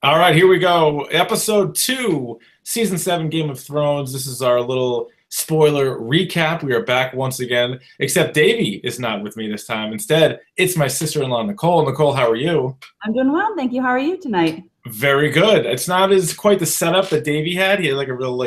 All right, here we go. Episode 2, Season 7, Game of Thrones. This is our little spoiler recap. We are back once again, except Davey is not with me this time. Instead, it's my sister-in-law, Nicole. Nicole, how are you? I'm doing well, thank you. How are you tonight? Very good. It's not as quite the setup that Davey had. He had like a real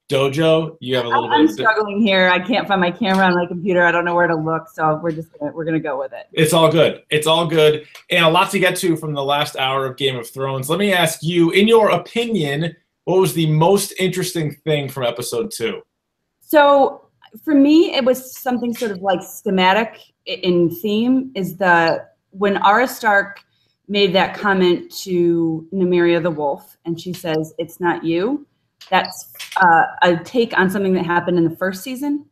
dojo. You have a little bit I'm of a. struggling here. I can't find my camera on my computer. I don't know where to look, so we're gonna go with it. It's all good. It's all good. And a lot to get to from the last hour of Game of Thrones. Let me ask you, in your opinion, what was the most interesting thing from episode 2? So for me, it was something sort of like schematic in theme. Is the when Arya Stark made that comment to Nymeria the Wolf, and she says, "It's not you." That's a take on something that happened in the first season,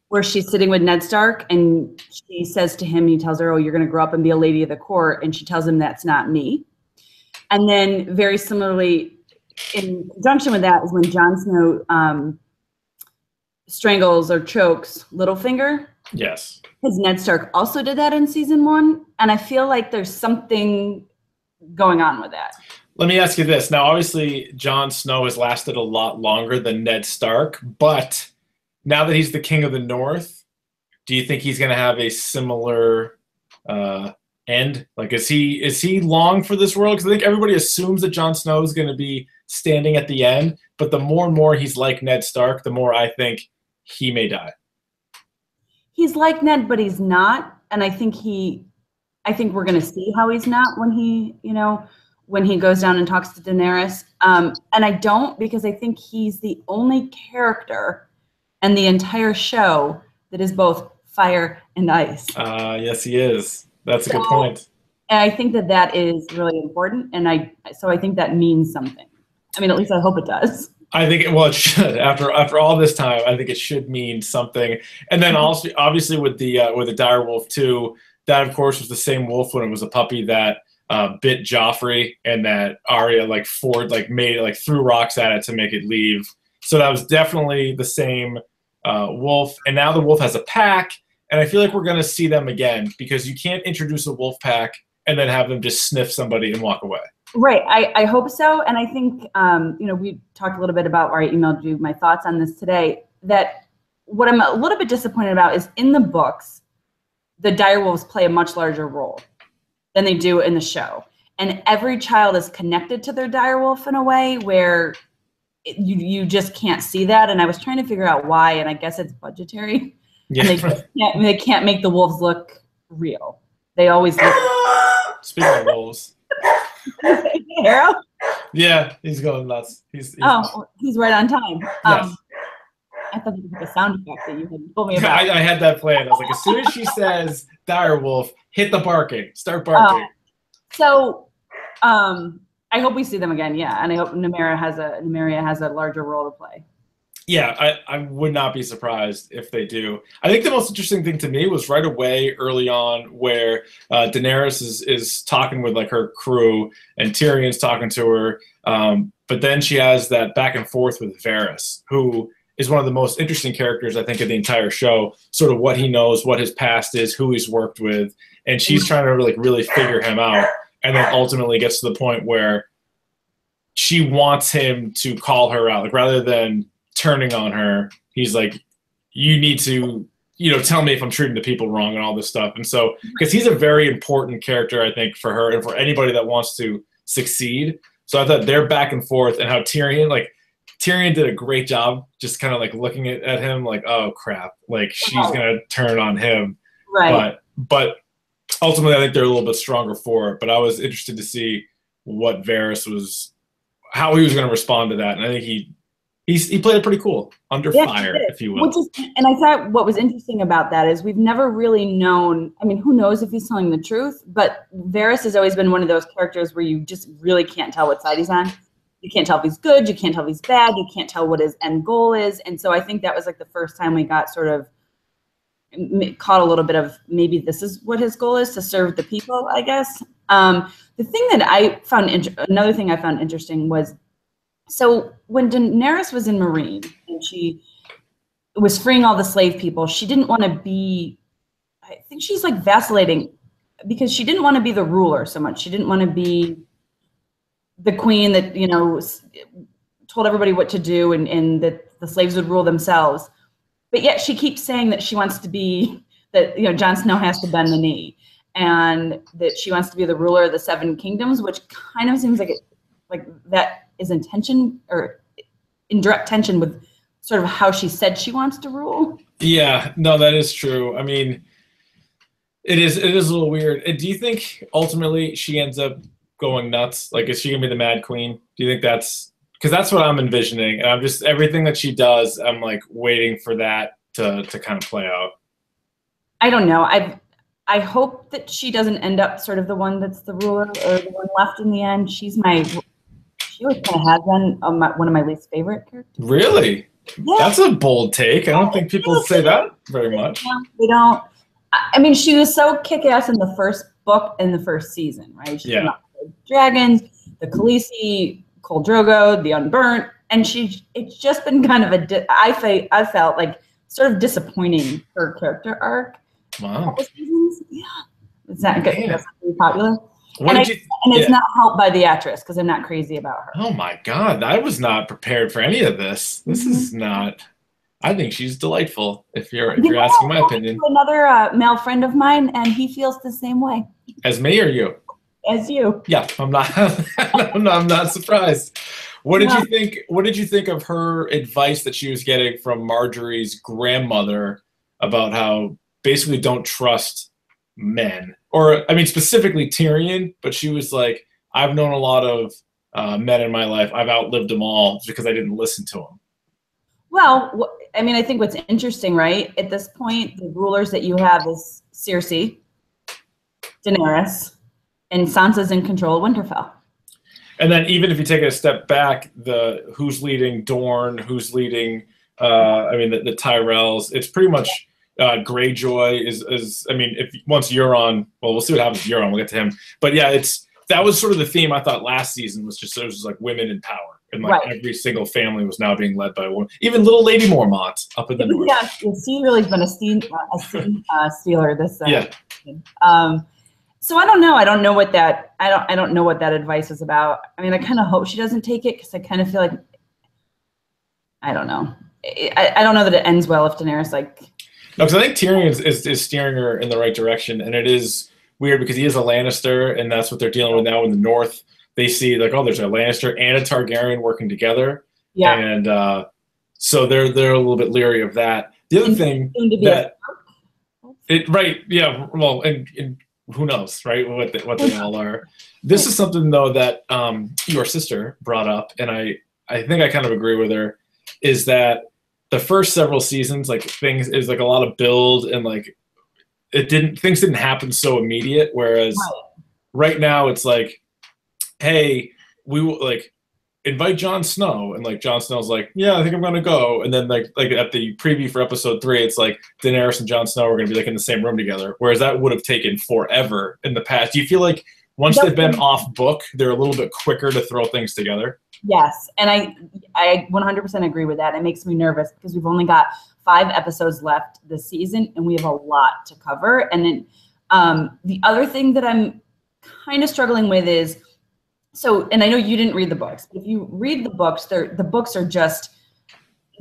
where she's sitting with Ned Stark and she says to him, he tells her, "Oh, you're going to grow up and be a lady of the court." And she tells him, "That's not me." And then very similarly, in conjunction with that is when Jon Snow strangles or chokes Littlefinger. Yes. Because Ned Stark also did that in season 1. And I feel like there's something going on with that. Let me ask you this. Now, obviously, Jon Snow has lasted a lot longer than Ned Stark, but now that he's the King of the North, do you think he's going to have a similar end? Like, is he long for this world? Because I think everybody assumes that Jon Snow is going to be standing at the end, but the more and more he's like Ned Stark, the more I think he may die. He's like Ned, but he's not. And I think we're going to see how he's not when he goes down and talks to Daenerys. And I don't, because I think he's the only character in the entire show that is both fire and ice. Yes, he is. That's a good point. And I think that is really important. And I think that means something. I mean, at least I hope it does. I think it should. After all this time, I think it should mean something. And then also, obviously, with the dire wolf too, that of course was the same wolf when it was a puppy that bit Joffrey, and that Arya threw rocks at it to make it leave. So that was definitely the same wolf. And now the wolf has a pack, and I feel like we're going to see them again, because you can't introduce a wolf pack and then have them just sniff somebody and walk away. Right. I hope so. And I think, we talked a little bit about, or I emailed you my thoughts on this today, that what I'm a little bit disappointed about is in the books, the direwolves play a much larger role than they do in the show. And every child is connected to their direwolf in a way where you just can't see that. And I was trying to figure out why, and I guess it's budgetary. Yeah. And they can't make the wolves look real. They always look. Speaking of wolves. Harold? Yeah, he's going nuts. He's right on time. Yes. I thought it was a sound effect that you had told me about. I had that planned. I was like, as soon as she says direwolf, hit the barking. Start barking. I hope we see them again, yeah. And I hope Nymeria has a larger role to play. Yeah, I would not be surprised if they do. I think the most interesting thing to me was right away early on where Daenerys is talking with like her crew and Tyrion's talking to her. But then she has that back and forth with Varys, who is one of the most interesting characters, I think, of the entire show. Sort of what he knows, what his past is, who he's worked with. And she's trying to really figure him out. And then ultimately gets to the point where she wants him to call her out. Like, rather than turning on her, he's like, you need to, tell me if I'm treating the people wrong and all this stuff. And so, because he's a very important character, I think, for her and for anybody that wants to succeed. So I thought their back and forth, and how Tyrion did a great job just kind of like looking at him like, oh crap, like she's going to turn on him. Right. But ultimately I think they're a little bit stronger for it. But I was interested to see what Varys how he was going to respond to that. And I think he played it pretty cool, under fire, if you will. And I thought what was interesting about that is we've never really known, I mean, who knows if he's telling the truth, but Varys has always been one of those characters where you just really can't tell what side he's on. You can't tell if he's good, you can't tell if he's bad, you can't tell what his end goal is. And so I think that was like the first time we got sort of caught a little bit of maybe this is what his goal is, to serve the people, I guess. The thing that I found, another thing I found interesting was, so when Daenerys was in Meereen and she was freeing all the slave people, she didn't want to be, I think she's like vacillating because she didn't want to be the ruler so much. She didn't want to be the queen that, you know, told everybody what to do, and that the slaves would rule themselves. But yet she keeps saying that she wants to be, that, you know, Jon Snow has to bend the knee, and that she wants to be the ruler of the Seven Kingdoms, which kind of seems like that is in tension, or in direct tension with sort of how she said she wants to rule. Yeah, no, that is true. I mean, it is a little weird. And do you think ultimately she ends up going nuts? Like, is she gonna be the Mad Queen? Do you think that's, because that's what I'm envisioning, and I'm just, everything that she does, I'm like waiting for that to kind of play out. I don't know. I hope that she doesn't end up sort of the one that's the ruler or the one left in the end. She always kind of has been one of my least favorite characters. Really? Yeah. That's a bold take. I don't think people say that very much. They don't. I mean, she was so kick-ass in the first book and the first season, right? She came out with the dragons, the Khaleesi, Khal Drogo, the Unburnt, and it's just been kind of I felt like sort of disappointing, her character arc. Wow. Yeah. It's not good. That's not really popular. And it's not helped by the actress, because I'm not crazy about her. Oh my God. I was not prepared for any of this. This is not, I think she's delightful, if you're asking my opinion. Another male friend of mine, and he feels the same way. As me or you? As you. Yeah, I'm not I'm not surprised. What did you think? What did you think of her advice that she was getting from Marjorie's grandmother about how basically don't trust men? Or, I mean, specifically Tyrion, but she was like, I've known a lot of men in my life. I've outlived them all because I didn't listen to them. Well, I mean, I think what's interesting, right, at this point, the rulers that you have is Cersei, Daenerys, and Sansa's in control of Winterfell. And then even if you take it a step back, who's leading Dorne, who's leading, I mean, the Tyrells, it's pretty much Greyjoy is, I mean, once Euron, well, we'll see what happens with Euron, we'll get to him. But yeah, that was sort of the theme I thought last season, was just, it was like women in power. And like every single family was now being led by a woman. Even little Lady Mormont up in the north. Yeah, she really's been a stealer this so I don't know. I don't know what that advice is about. I mean, I kind of hope she doesn't take it, because I kind of feel like, I don't know. I don't know that it ends well if Daenerys No, because I think Tyrion is steering her in the right direction, and it is weird because he is a Lannister, and that's what they're dealing with now in the North. They see like, oh, there's a Lannister and a Targaryen working together, and so they're a little bit leery of that. The other thing well, and who knows, right? What they all are. This is something though that your sister brought up, and I think I kind of agree with her, is that the first several seasons, like, things is like a lot of build, and like things didn't happen so immediate. Whereas right now it's like, hey, we will like invite Jon Snow, and like Jon Snow's like, yeah, I think I'm gonna go, and then like at the preview for episode 3, it's like Daenerys and Jon Snow are gonna be like in the same room together, whereas that would have taken forever in the past. Do you feel like once they've been off book, they're a little bit quicker to throw things together? Yes, and I 100% agree with that. It makes me nervous because we've only got 5 episodes left this season, and we have a lot to cover. And then the other thing that I'm kind of struggling with is, and I know you didn't read the books, but if you read the books, the books are just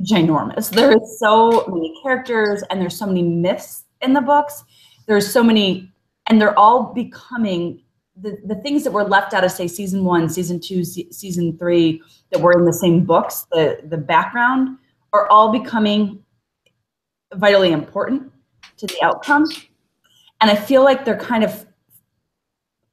ginormous. There's so many characters, and there's so many myths in the books. There's so many, and they're all becoming the things that were left out of, say, season 1, season 2, season 3, that were in the same books, the background, are all becoming vitally important to the outcome. And I feel like they're kind of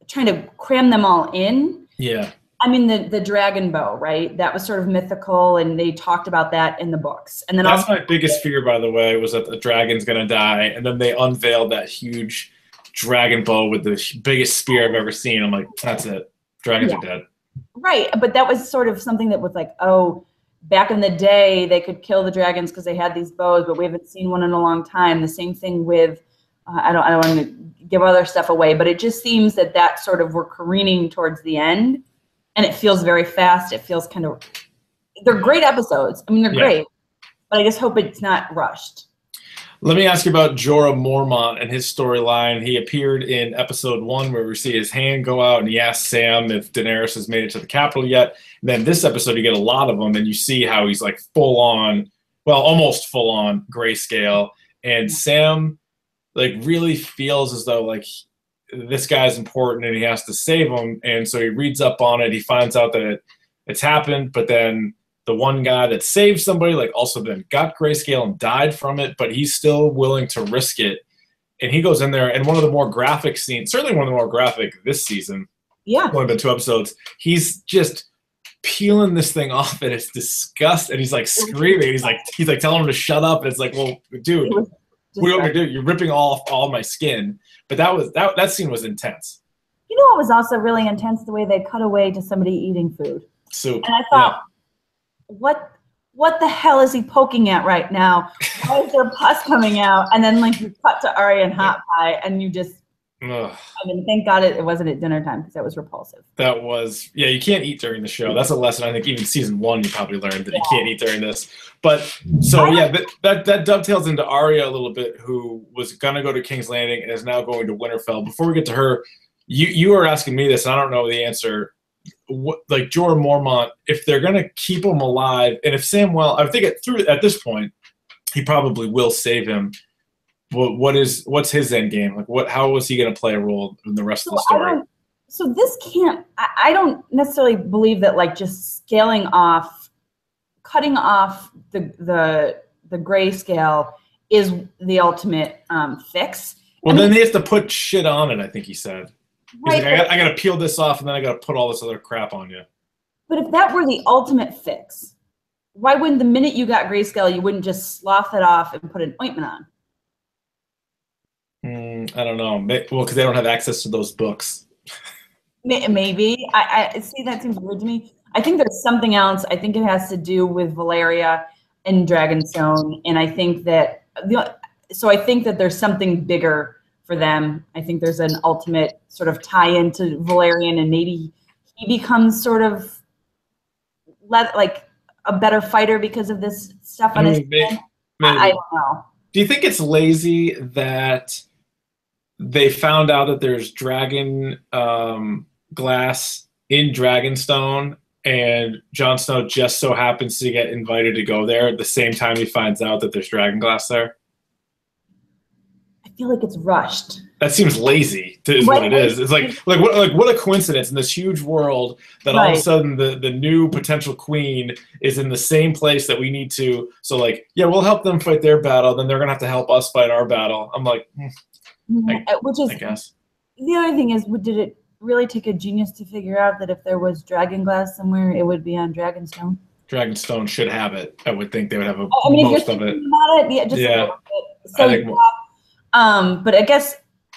trying to cram them all in. Yeah. I mean, the dragon bow, right? That was sort of mythical, and they talked about that in the books. And then that's my biggest fear, by the way, was that the dragon's going to die. And then they unveiled that huge dragon bow with the biggest spear I've ever seen. I'm like, that's it. Dragons are dead. Right. But that was sort of something that was like, oh, back in the day, they could kill the dragons because they had these bows, but we haven't seen one in a long time. The same thing with, I don't want to give other stuff away, but it just seems that sort of we're careening towards the end, and it feels very fast. It feels kind of, they're great episodes. I mean, they're great, but I just hope it's not rushed. Let me ask you about Jorah Mormont and his storyline. He appeared in episode 1 where we see his hand go out and he asks Sam if Daenerys has made it to the capital yet. And then this episode, you get a lot of them and you see how he's like full on, well, almost full on grayscale. And Sam like really feels as though like this guy's important and he has to save him. And so he reads up on it. He finds out that it's happened, but then the one guy that saved somebody like also then got grayscale and died from it, but he's still willing to risk it. And he goes in there, and one of the more graphic scenes, certainly one of the more graphic this season, only been 2 episodes, he's just peeling this thing off, and it's disgust, and he's like screaming. He's like telling him to shut up, and it's like, well, dude, what do you want me to do? You're ripping off all my skin. But that scene was intense. You know what was also really intense? The way they cut away to somebody eating food. Soup. And I thought, what the hell is he poking at right now? Why is there pus coming out? And then like you cut to Arya and Hot Pie, and you just. I mean, thank God it wasn't at dinner time because that was repulsive. That was, yeah, you can't eat during the show. That's a lesson I think even season 1 you probably learned that you can't eat during this. But so yeah, that dovetails into Arya a little bit, who was gonna go to King's Landing and is now going to Winterfell. Before we get to her, you were asking me this, and I don't know the answer. What, like Jorah Mormont, if they're gonna keep him alive, and if Samwell, I think at this point, he probably will save him. What's his end game? Like how is he going to play a role in the rest of the story? So this can't. I don't necessarily believe that like just cutting off the grayscale is the ultimate fix. Well, then he has to put shit on it. I think he said. Right, like, I got to peel this off, and then I got to put all this other crap on you. But if that were the ultimate fix, why wouldn't the minute you got grayscale, you wouldn't just slough it off and put an ointment on? I don't know. Well, because they don't have access to those books. Maybe. I see, that seems weird to me. I think there's something else. I think it has to do with Valeria and Dragonstone, and I think that there's something bigger for them. I think there's an ultimate sort of tie-in to Valerian, and maybe he becomes sort of like a better fighter because of this stuff on his head. I don't know. Do you think it's lazy that they found out that there's dragon glass in Dragonstone, and Jon Snow just so happens to get invited to go there at the same time he finds out that there's dragon glass there? I feel like it's rushed. That seems lazy, is what it is. It's like what a coincidence in this huge world that all of a sudden the new potential queen is in the same place that we need to. So like, yeah, we'll help them fight their battle, then they're gonna have to help us fight our battle. I'm like, I guess. The other thing is, did it really take a genius to figure out that if there was dragon glass somewhere, it would be on Dragonstone? Dragonstone should have it. I would think they would have most of it. About it, just a little bit. So, I think but I guess,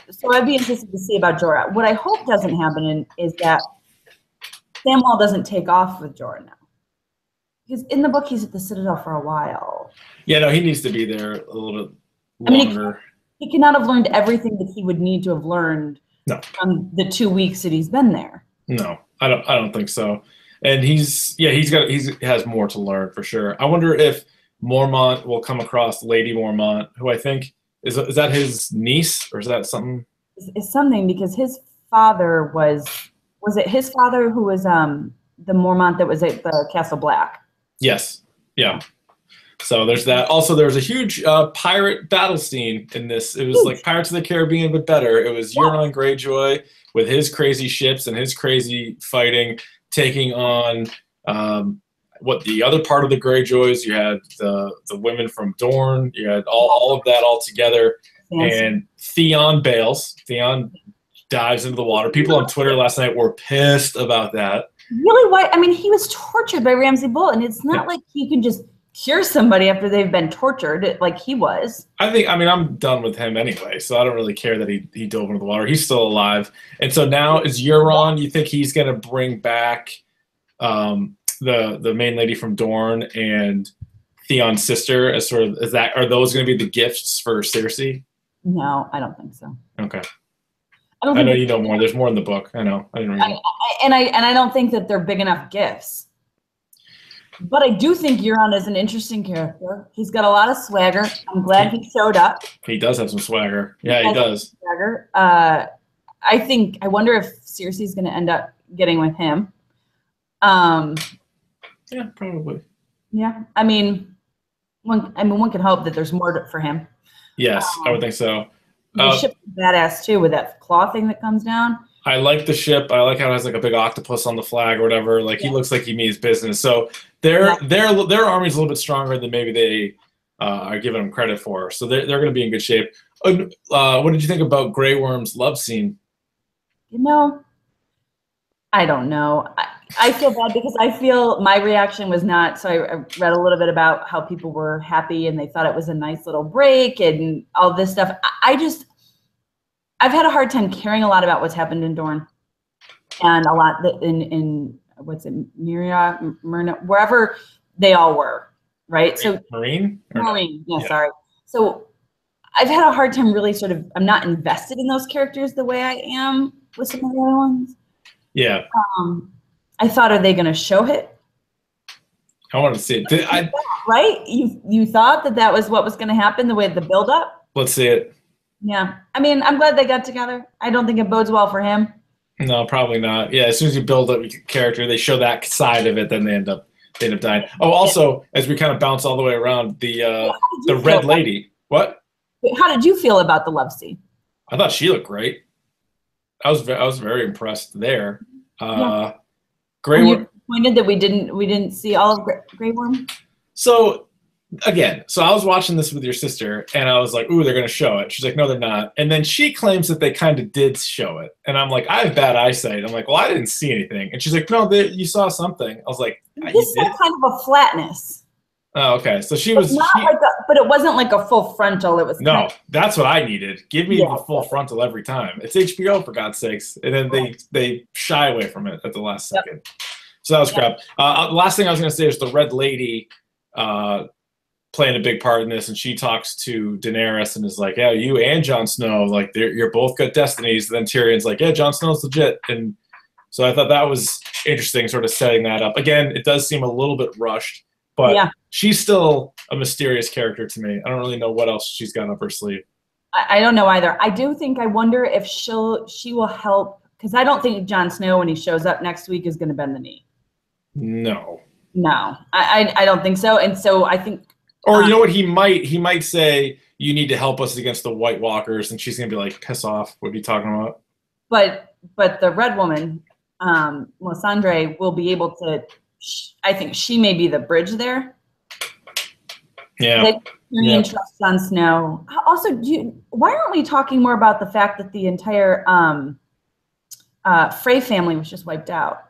so I'd be interested to see about Jorah. What I hope doesn't happen is that Samwell doesn't take off with Jorah now. Because in the book, he's at the Citadel for a while. Yeah, no, he needs to be there a little bit longer. He cannot have learned everything that he would need to have learned from the 2 weeks that he's been there. No, I don't think so. And he has more to learn for sure. I wonder if Mormont will come across Lady Mormont, who I think is that his niece, or is that something? It's something, because his father was it his father who was the Mormont that was at the Castle Black? Yes. Yeah. So there's that. Also, there was a huge pirate battle scene in this. It was like Pirates of the Caribbean, but better. It was Euron Greyjoy with his crazy ships and his crazy fighting, taking on the other part of the Greyjoys. You had the women from Dorne. You had all of that all together. And Theon bails. Theon dives into the water. People on Twitter last night were pissed about that. Really? Why? I mean, he was tortured by Ramsay Bolton. It's not like he can just cure somebody after they've been tortured like he was. I'm done with him anyway, so I don't really care that he dove into the water. He's still alive. And so now is Euron, you think he's going to bring back the main lady from Dorne and Theon's sister as sort of, are those going to be the gifts for Cersei? No, I don't think so. Okay. I know you know more. There's more in the book. I know. I didn't read it. And I don't think that they're big enough gifts. But I do think Euron is an interesting character. He's got a lot of swagger. I'm glad he showed up. He does have some swagger. Yeah, he does. Swagger. I wonder if Cersei's going to end up getting with him. Yeah, probably. Yeah, I mean, one could hope that there's more for him. Yes, I would think so. The ship's badass too, with that claw thing that comes down. I like the ship. I like how it has like a big octopus on the flag or whatever. Like he looks like he means business. So their army's a little bit stronger than maybe they are giving them credit for. So they're going to be in good shape. What did you think about Grey Worm's love scene? You know, I don't know. I feel bad because I feel my reaction was not. So I read a little bit about how people were happy and they thought it was a nice little break and all this stuff. I've had a hard time caring a lot about what's happened in Dorne and a lot in what's it, Myrna, wherever they all were, right? So Marine? Yeah, sorry. So I've had a hard time really I'm not invested in those characters the way I am with some of the other ones. Yeah. I thought, are they going to show it? I wanted to see it. Right? You thought that was what was going to happen, the way the build up? Let's see it. Yeah. I mean, I'm glad they got together. I don't think it bodes well for him. No, probably not. Yeah, as soon as you build up a character, they show that side of it, then they end up dying. Oh, also, as we kind of bounce all the way around, the Red Lady. What? How did you feel about the love scene? I thought she looked great. I was very impressed there. Grey Worm. Were you disappointed that we didn't see all of Grey Worm? So I was watching this with your sister, and I was like, "Ooh, they're going to show it." She's like, "No, they're not." And then she claims that they kind of did show it, and I'm like, "I have bad eyesight." I'm like, "Well, I didn't see anything," and she's like, "No, you saw something." I was like, "This had kind of a flatness." Oh, okay. So she was, but it wasn't like a full frontal. It was that's what I needed. Give me the full frontal every time. It's HBO, for God's sakes. And then they shy away from it at the last second. Yep. So that was crap. Last thing I was going to say is the Red Lady playing a big part in this, and she talks to Daenerys and is like, "Yeah, you and Jon Snow, like you're both good destinies." And then Tyrion's like, "Yeah, Jon Snow's legit." And so I thought that was interesting, sort of setting that up. Again, it does seem a little bit rushed. But she's still a mysterious character to me. I don't really know what else she's got up her sleeve. I don't know either. I wonder if she will help, because I don't think Jon Snow, when he shows up next week, is going to bend the knee. No, I don't think so. And so I think, or you know what, he might say, "You need to help us against the White Walkers," and she's going to be like, "Piss off! What are you talking about?" But the Red Woman, Melisandre, will be able to. I think she may be the bridge there. Yeah. Like, Tyrion trusts Jon Snow. Also, why aren't we talking more about the fact that the entire Frey family was just wiped out?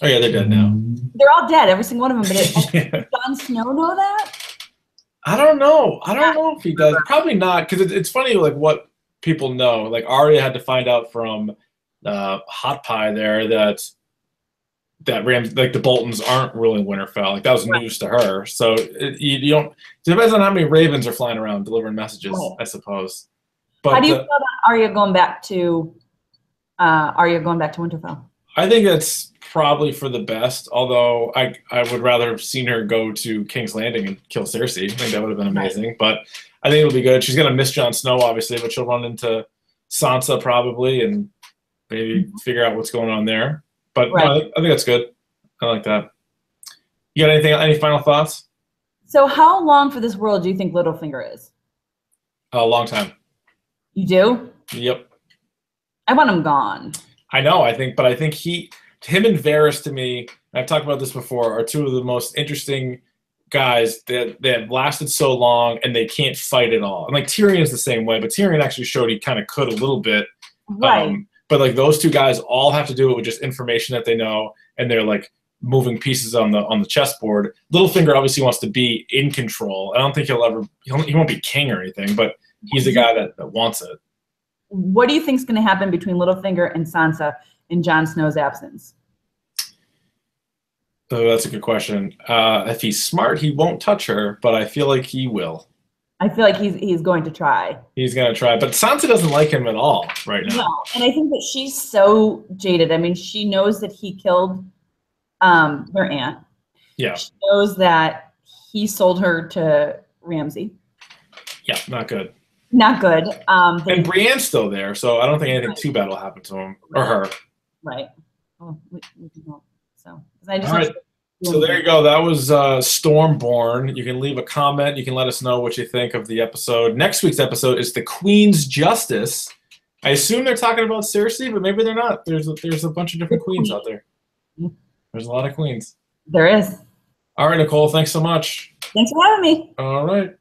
Oh yeah, they're dead now. They're all dead, every single one of them. But does Jon Snow know that? I don't know. I don't know if he does. Probably not, because it's funny, like what people know. Like Arya had to find out from Hot Pie there that the Boltons aren't ruling Winterfell. Like that was news to her. So you don't. It depends on how many ravens are flying around delivering messages, I suppose. But how do you feel about Arya going back to Winterfell? I think that's probably for the best. Although I would rather have seen her go to King's Landing and kill Cersei. I think that would have been amazing. Right. But I think it'll be good. She's gonna miss Jon Snow, obviously, but she'll run into Sansa probably and maybe figure out what's going on there. But no, I think that's good. I like that. You got any final thoughts? So how long for this world do you think Littlefinger is? A long time. You do? Yep. I want him gone. I know, but I think him and Varys, to me, and I've talked about this before, are two of the most interesting guys that have lasted so long and they can't fight at all. And like Tyrion's the same way, but Tyrion actually showed he kind of could a little bit. Right. But like those two guys all have to do it with just information that they know, and they're like moving pieces on the chessboard. Littlefinger obviously wants to be in control. I don't think he won't be king or anything, but he's the guy that wants it. What do you think is going to happen between Littlefinger and Sansa in Jon Snow's absence? Oh, that's a good question. If he's smart, he won't touch her, but I feel like he will. I feel like he's going to try. He's going to try. But Sansa doesn't like him at all right now. No, and I think that she's so jaded. I mean, she knows that he killed her aunt. Yeah. She knows that he sold her to Ramsay. Yeah, not good. Not good. And Brienne's still there, so I don't think anything too bad will happen to him or her. Right. Oh, we can hope. So, I just All right. So there you go. That was Stormborn. You can leave a comment. You can let us know what you think of the episode. Next week's episode is the Queen's Justice. I assume they're talking about Cersei, but maybe they're not. There's a bunch of different queens out there. There's a lot of queens. There is. All right, Nicole. Thanks so much. Thanks for having me. All right.